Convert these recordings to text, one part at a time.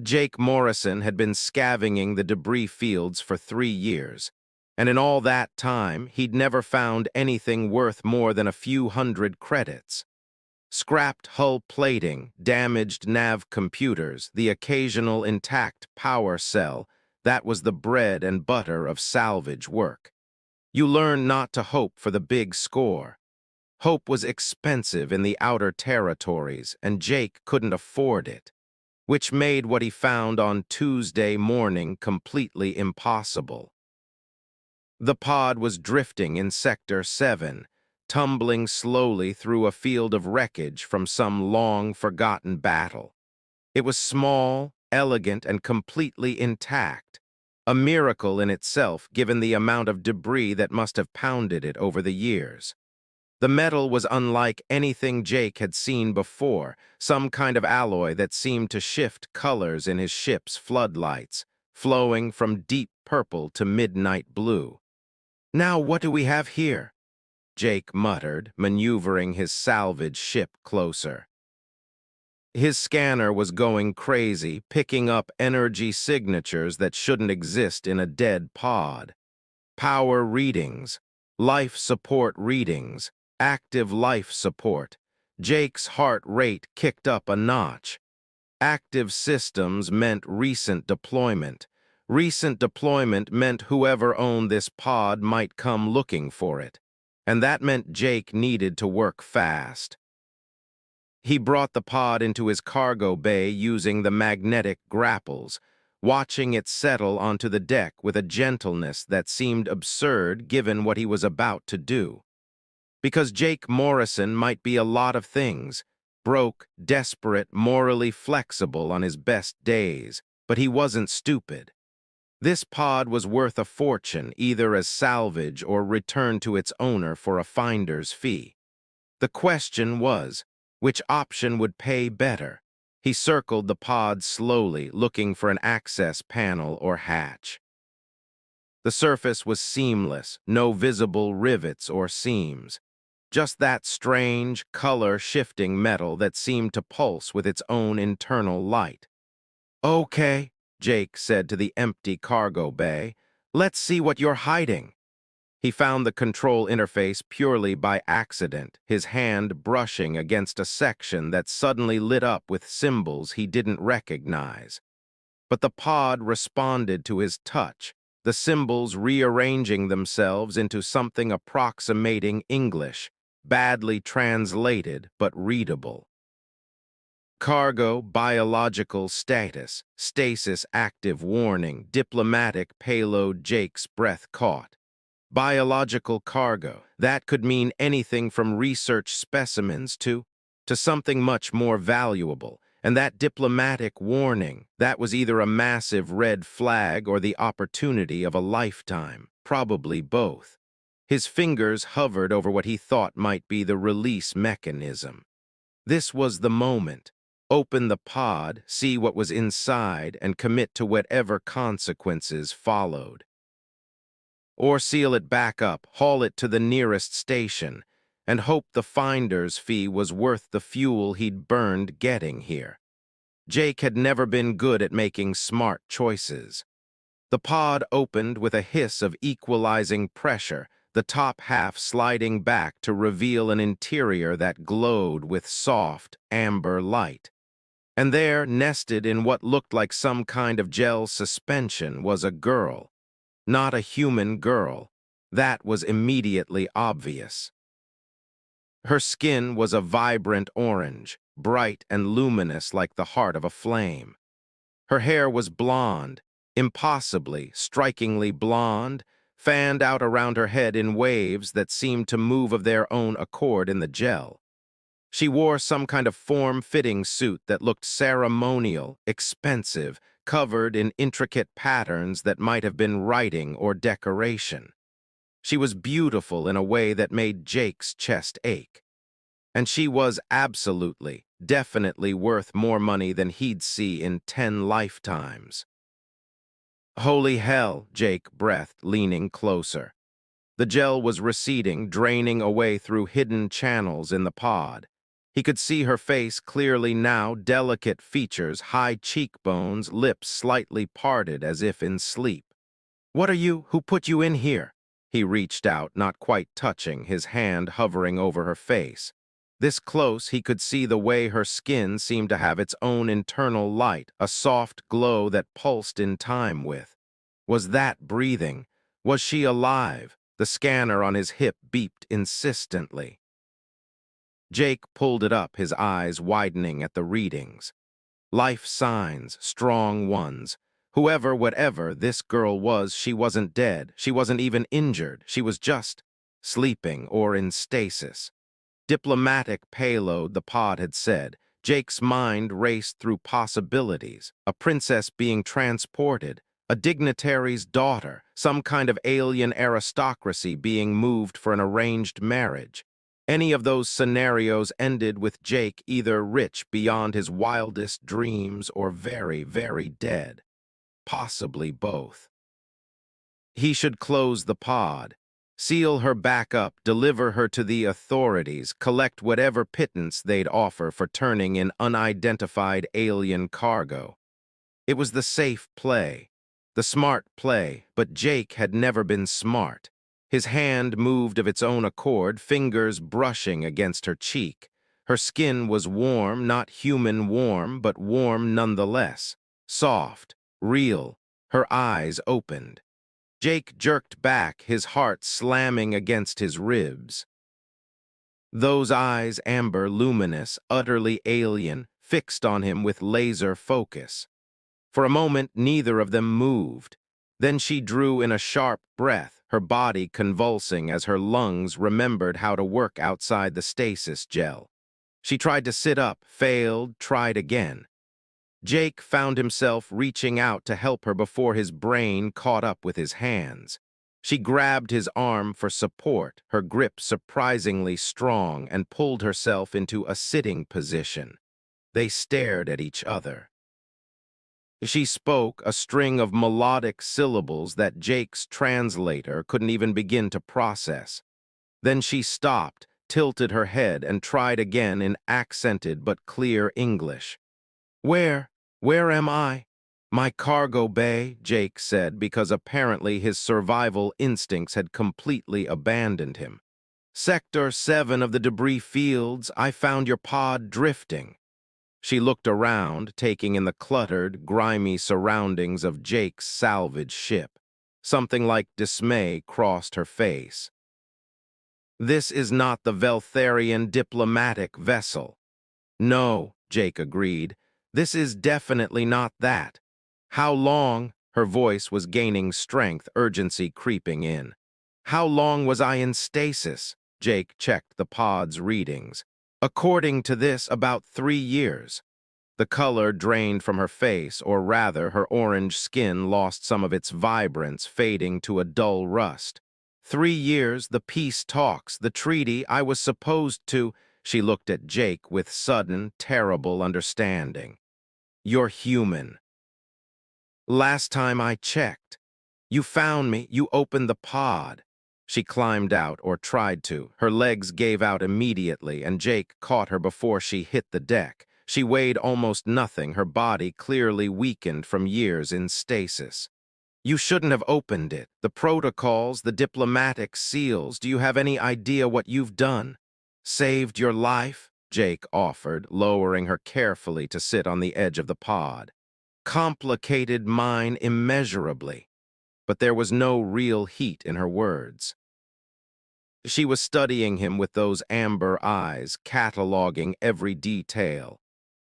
Jake Morrison had been scavenging the debris fields for 3 years, and in all that time, he'd never found anything worth more than a few hundred credits. Scrapped hull plating, damaged nav computers, the occasional intact power cell, that was the bread and butter of salvage work. You learn not to hope for the big score. Hope was expensive in the outer territories, and Jake couldn't afford it, which made what he found on Tuesday morning completely impossible. The pod was drifting in Sector 7, tumbling slowly through a field of wreckage from some long-forgotten battle. It was small, elegant, and completely intact, a miracle in itself given the amount of debris that must have pounded it over the years. The metal was unlike anything Jake had seen before, some kind of alloy that seemed to shift colors in his ship's floodlights, flowing from deep purple to midnight blue. "Now what do we have here?" Jake muttered, maneuvering his salvage ship closer. His scanner was going crazy, picking up energy signatures that shouldn't exist in a dead pod. Power readings, life support readings, active life support. Jake's heart rate kicked up a notch. Active systems meant recent deployment. Recent deployment meant whoever owned this pod might come looking for it. And that meant Jake needed to work fast. He brought the pod into his cargo bay using the magnetic grapples, watching it settle onto the deck with a gentleness that seemed absurd given what he was about to do. Because Jake Morrison might be a lot of things, broke, desperate, morally flexible on his best days, but he wasn't stupid. This pod was worth a fortune, either as salvage or returned to its owner for a finder's fee. The question was, which option would pay better? He circled the pod slowly, looking for an access panel or hatch. The surface was seamless, no visible rivets or seams. Just that strange, color-shifting metal that seemed to pulse with its own internal light. "Okay," Jake said to the empty cargo bay. "Let's see what you're hiding." He found the control interface purely by accident, his hand brushing against a section that suddenly lit up with symbols he didn't recognize. But the pod responded to his touch, the symbols rearranging themselves into something approximating English, badly translated but readable. Cargo biological status, stasis active warning, diplomatic payload. Jake's breath caught. Biological cargo, that could mean anything from research specimens to something much more valuable. And that diplomatic warning, that was either a massive red flag or the opportunity of a lifetime, probably both. His fingers hovered over what he thought might be the release mechanism. This was the moment. Open the pod, see what was inside, and commit to whatever consequences followed. Or seal it back up, haul it to the nearest station, and hope the finder's fee was worth the fuel he'd burned getting here. Jake had never been good at making smart choices. The pod opened with a hiss of equalizing pressure, the top half sliding back to reveal an interior that glowed with soft, amber light. And there, nested in what looked like some kind of gel suspension, was a girl. Not a human girl. That was immediately obvious. Her skin was a vibrant orange, bright and luminous like the heart of a flame. Her hair was blonde, impossibly, strikingly blonde, fanned out around her head in waves that seemed to move of their own accord in the gel. She wore some kind of form-fitting suit that looked ceremonial, expensive, covered in intricate patterns that might have been writing or decoration. She was beautiful in a way that made Jake's chest ache. And she was absolutely, definitely worth more money than he'd see in 10 lifetimes. Holy hell, Jake breathed, leaning closer. The gel was receding, draining away through hidden channels in the pod. He could see her face clearly now, delicate features, high cheekbones, lips slightly parted as if in sleep. "What are you? Who put you in here?" He reached out, not quite touching, his hand hovering over her face. This close, he could see the way her skin seemed to have its own internal light, a soft glow that pulsed in time with. Was that breathing? Was she alive? The scanner on his hip beeped insistently. Jake pulled it up, his eyes widening at the readings. Life signs, strong ones. Whoever, whatever this girl was, she wasn't dead. She wasn't even injured. She was just sleeping or in stasis. Diplomatic payload, the pod had said. Jake's mind raced through possibilities. A princess being transported, a dignitary's daughter, some kind of alien aristocracy being moved for an arranged marriage. Any of those scenarios ended with Jake either rich beyond his wildest dreams or very, very dead. Possibly both. He should close the pod, seal her back up, deliver her to the authorities, collect whatever pittance they'd offer for turning in unidentified alien cargo. It was the safe play, the smart play, but Jake had never been smart. His hand moved of its own accord, fingers brushing against her cheek. Her skin was warm, not human warm, but warm nonetheless. Soft, real. Her eyes opened. Jake jerked back, his heart slamming against his ribs. Those eyes, amber, luminous, utterly alien, fixed on him with laser focus. For a moment, neither of them moved. Then she drew in a sharp breath, her body convulsing as her lungs remembered how to work outside the stasis gel. She tried to sit up, failed, tried again. Jake found himself reaching out to help her before his brain caught up with his hands. She grabbed his arm for support, her grip surprisingly strong, and pulled herself into a sitting position. They stared at each other. She spoke a string of melodic syllables that Jake's translator couldn't even begin to process. Then she stopped, tilted her head, and tried again in accented but clear English. Where am I?" "My cargo bay," Jake said, because apparently his survival instincts had completely abandoned him. "Sector 7 of the debris fields. I found your pod drifting." She looked around, taking in the cluttered, grimy surroundings of Jake's salvage ship. Something like dismay crossed her face. "This is not the Veltharian diplomatic vessel." "No," Jake agreed. "This is definitely not that." "How long?" Her voice was gaining strength, urgency creeping in. "How long was I in stasis?" Jake checked the pod's readings. "According to this, about 3 years." The color drained from her face, or rather, her orange skin lost some of its vibrance, fading to a dull rust. 3 years, the peace talks, the treaty, I was supposed to... She looked at Jake with sudden, terrible understanding. "You're human." "Last time I checked. You found me, you opened the pod." She climbed out, or tried to. Her legs gave out immediately, and Jake caught her before she hit the deck. She weighed almost nothing, her body clearly weakened from years in stasis. "You shouldn't have opened it. The protocols, the diplomatic seals. Do you have any idea what you've done?" "Saved your life," Jake offered, lowering her carefully to sit on the edge of the pod. "Complicated mine immeasurably." But there was no real heat in her words. She was studying him with those amber eyes, cataloging every detail.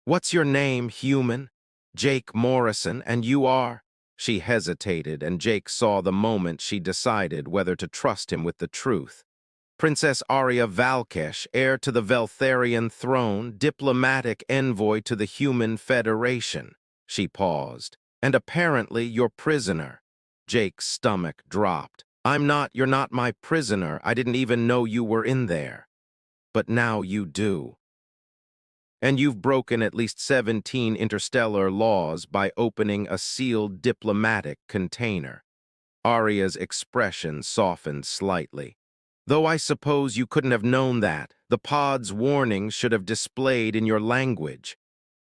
"What's your name, human?" "Jake Morrison, and you are?" She hesitated, and Jake saw the moment she decided whether to trust him with the truth. "Princess Arya Valkesh, heir to the Veltharian throne, diplomatic envoy to the Human Federation." She paused. "And apparently your prisoner." Jake's stomach dropped. You're not my prisoner. I didn't even know you were in there." "But now you do. And you've broken at least 17 interstellar laws by opening a sealed diplomatic container." Arya's expression softened slightly. Though I suppose you couldn't have known that. The pod's warnings should have displayed in your language.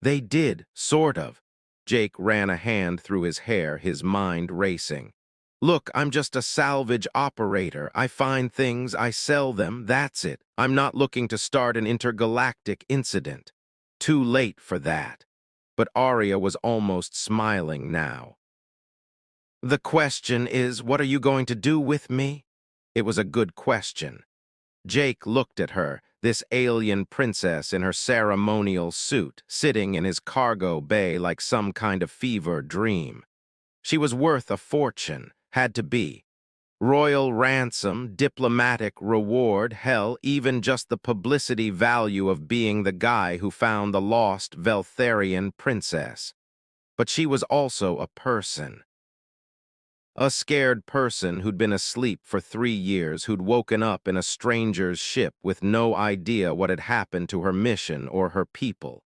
They did, sort of. Jake ran a hand through his hair, his mind racing. Look, I'm just a salvage operator. I find things, I sell them, that's it. I'm not looking to start an intergalactic incident. Too late for that. But Arya was almost smiling now. The question is, what are you going to do with me? It was a good question. Jake looked at her, this alien princess in her ceremonial suit, sitting in his cargo bay like some kind of fever dream. She was worth a fortune, had to be. Royal ransom, diplomatic reward, hell, even just the publicity value of being the guy who found the lost Veltharian princess. But she was also a person. A scared person who'd been asleep for 3 years, who'd woken up in a stranger's ship with no idea what had happened to her mission or her people.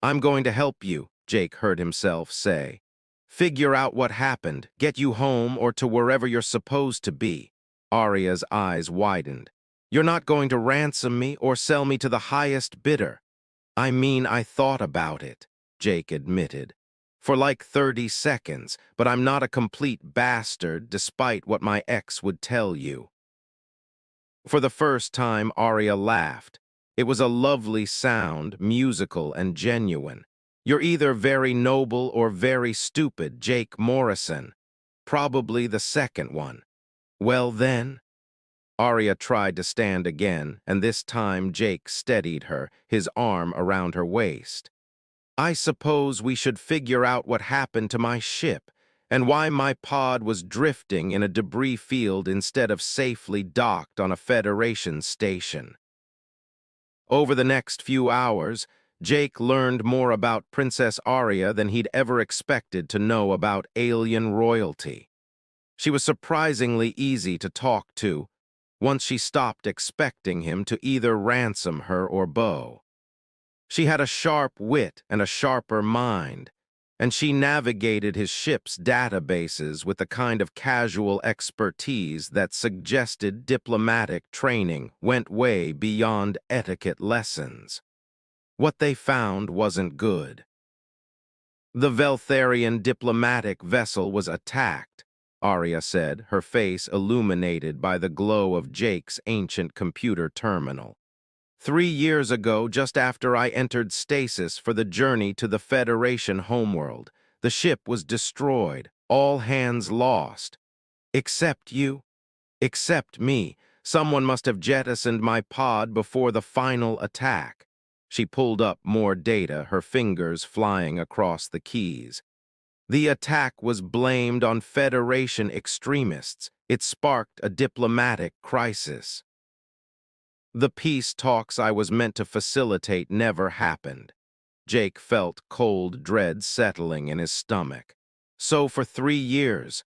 I'm going to help you, Jake heard himself say. Figure out what happened, get you home or to wherever you're supposed to be. Arya's eyes widened. You're not going to ransom me or sell me to the highest bidder. I mean, I thought about it, Jake admitted. For like 30 seconds, but I'm not a complete bastard despite what my ex would tell you. For the first time, Arya laughed. It was a lovely sound, musical and genuine. You're either very noble or very stupid, Jake Morrison. Probably the second one. Well then? Arya tried to stand again, and this time Jake steadied her, his arm around her waist. I suppose we should figure out what happened to my ship, and why my pod was drifting in a debris field instead of safely docked on a Federation station. Over the next few hours, Jake learned more about Princess Arya than he'd ever expected to know about alien royalty. She was surprisingly easy to talk to, once she stopped expecting him to either ransom her or bow. She had a sharp wit and a sharper mind, and she navigated his ship's databases with the kind of casual expertise that suggested diplomatic training went way beyond etiquette lessons. What they found wasn't good. The Veltharian diplomatic vessel was attacked, Arya said, her face illuminated by the glow of Jake's ancient computer terminal. 3 years ago, just after I entered stasis for the journey to the Federation homeworld, the ship was destroyed, all hands lost. Except you. Except me. Someone must have jettisoned my pod before the final attack. She pulled up more data, her fingers flying across the keys. The attack was blamed on Federation extremists. It sparked a diplomatic crisis. The peace talks I was meant to facilitate never happened. Jake felt cold dread settling in his stomach. So for 3 years,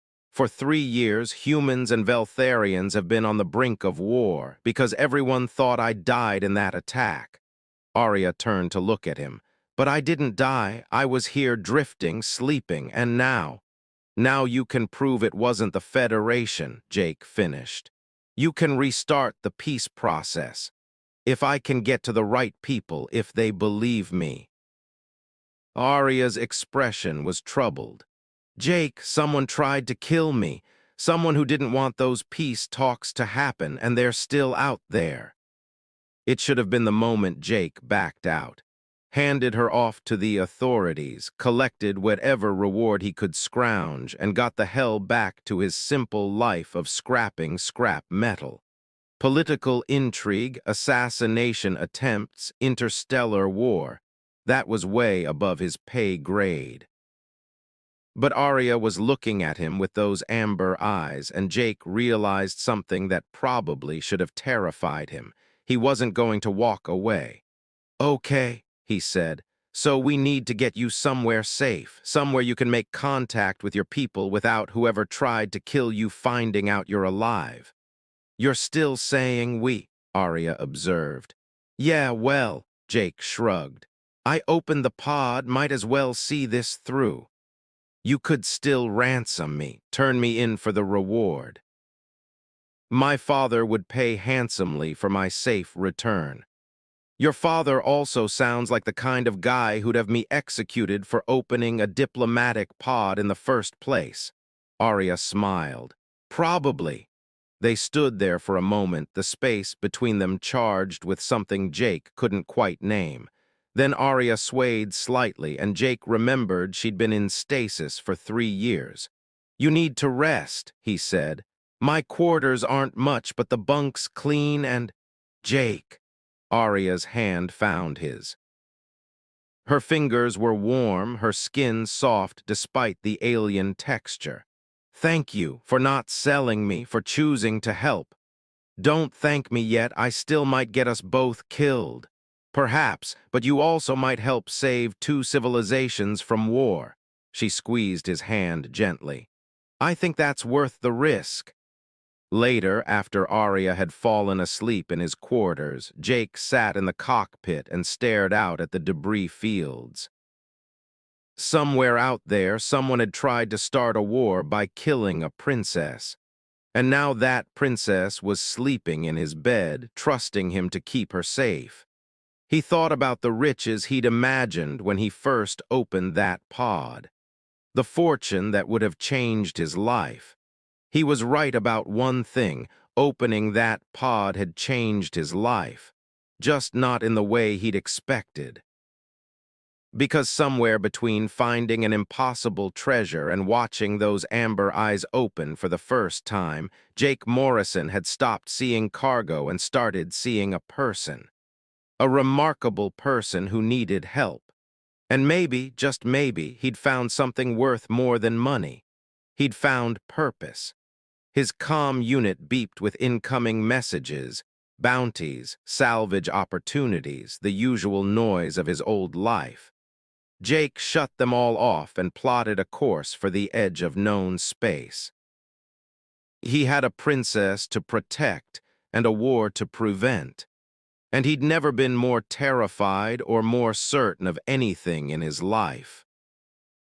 humans and Veltharians have been on the brink of war because everyone thought I died in that attack. Arya turned to look at him. But I didn't die. I was here drifting, sleeping, and now you can prove it wasn't the Federation, Jake finished. You can restart the peace process. If I can get to the right people, if they believe me. Arya's expression was troubled. Jake, someone tried to kill me. Someone who didn't want those peace talks to happen, and they're still out there. It should have been the moment Jake backed out, handed her off to the authorities, collected whatever reward he could scrounge, and got the hell back to his simple life of scrapping scrap metal. Political intrigue, assassination attempts, interstellar war. That was way above his pay grade. But Arya was looking at him with those amber eyes, and Jake realized something that probably should have terrified him. He wasn't going to walk away. Okay, he said, so we need to get you somewhere safe, somewhere you can make contact with your people without whoever tried to kill you finding out you're alive. You're still saying we, Arya observed. Yeah, well, Jake shrugged. I opened the pod, might as well see this through. You could still ransom me, turn me in for the reward. My father would pay handsomely for my safe return. Your father also sounds like the kind of guy who'd have me executed for opening a diplomatic pod in the first place. Arya smiled. Probably. They stood there for a moment, the space between them charged with something Jake couldn't quite name. Then Arya swayed slightly, and Jake remembered she'd been in stasis for 3 years. You need to rest, he said. My quarters aren't much, but the bunk's clean and— Jake. Arya's hand found his. Her fingers were warm, her skin soft despite the alien texture. Thank you for not selling me, for choosing to help. Don't thank me yet, I still might get us both killed. Perhaps, but you also might help save 2 civilizations from war. She squeezed his hand gently. I think that's worth the risk. Later, after Arya had fallen asleep in his quarters, Jake sat in the cockpit and stared out at the debris fields. Somewhere out there, someone had tried to start a war by killing a princess. And now that princess was sleeping in his bed, trusting him to keep her safe. He thought about the riches he'd imagined when he first opened that pod. The fortune that would have changed his life. He was right about one thing: opening that pod had changed his life. Just not in the way he'd expected. Because somewhere between finding an impossible treasure and watching those amber eyes open for the first time, Jake Morrison had stopped seeing cargo and started seeing a person. A remarkable person who needed help. And maybe, just maybe, he'd found something worth more than money. He'd found purpose. His comm unit beeped with incoming messages, bounties, salvage opportunities, the usual noise of his old life. Jake shut them all off and plotted a course for the edge of known space. He had a princess to protect and a war to prevent, and he'd never been more terrified or more certain of anything in his life.